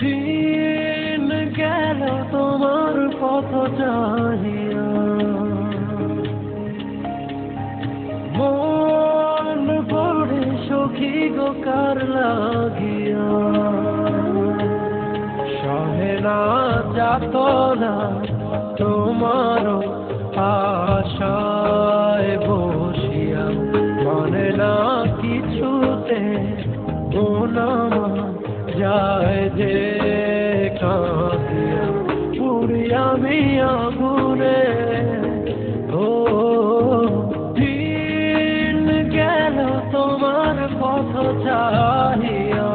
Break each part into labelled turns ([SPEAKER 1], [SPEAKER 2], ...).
[SPEAKER 1] দিন গেল তোমার পথ চাহিয়া, মন পড়ে সখী গো কার লাগিয়া, সহে না যাতনা তোমার আশায় বসিয়া, মনে না কিছুতে ওনামা যায় যে কাঁদিয়া, পুড়িয়া আমি আগুনে। ও দিন গেল তোমার পথ চাহিয়া।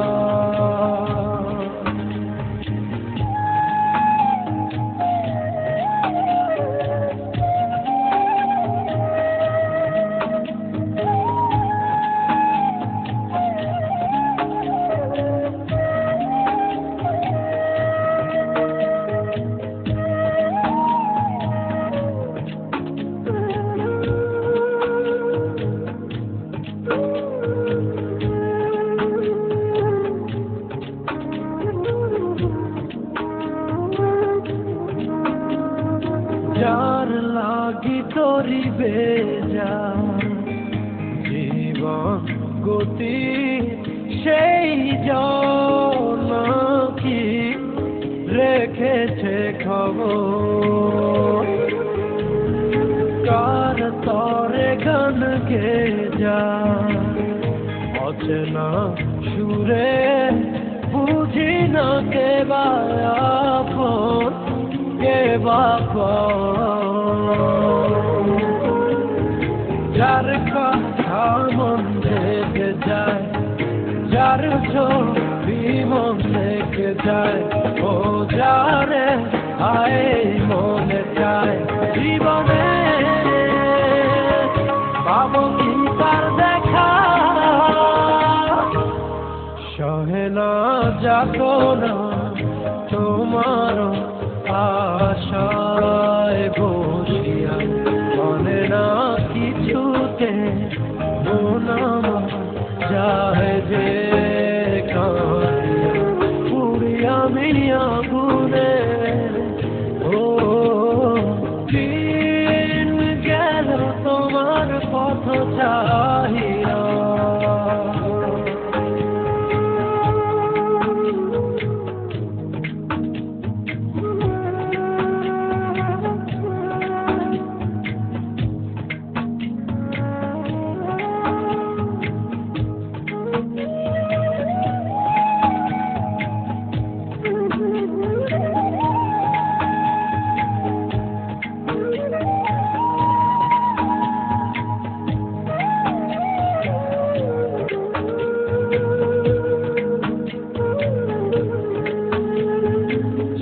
[SPEAKER 1] যার লাগি তোরি বেজা জীবন গতি, সেই জন কি রেখেছে খবর, কার তরে গান গে যা অচেনা সুরে, বুঝি না কে বা আপন কে বাপন, যার কথা মন দেখে যায়, যার ছবি মন দেখে যায়, ও যারে আয় মনে চায় জীবনে পাবো কি তার দেখা, সহে না যাতনা তোমার আশায় বসিয়া, মনে না কিছুতে ওনামা যায় যে কাঁদিয়া, পুড়িয়া আমি আগুনে। ও দিন গেল তোমার পথ চাহিয়া।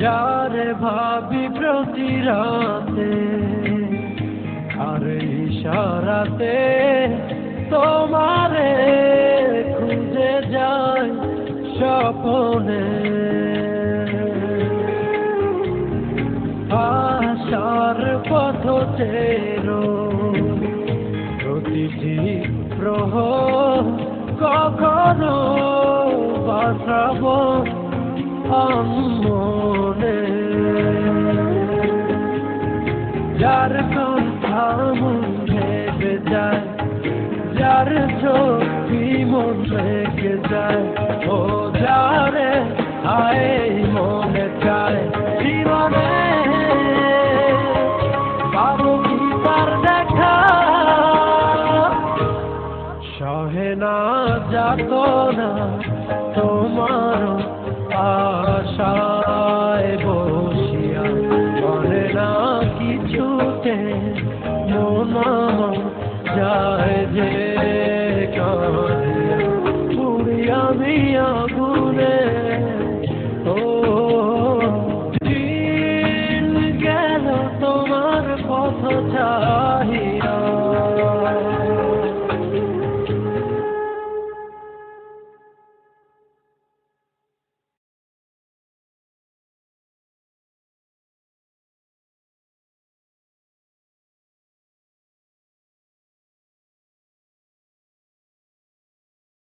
[SPEAKER 1] যারে ভাবি প্রতি রাতে, আর ইশারাতে তোমারে খুঁজে যায় স্বপ্নে, আশার পথ চেরো প্রতিটি প্রহর, কখনো বাসাবো মনে, যার কথা মন ভেবে যায়, যার ছবি মন রেখে যায়, ও যারে আয় মনে চায় জীবনে পাবো কি তার দেখা, সহে না যাতনা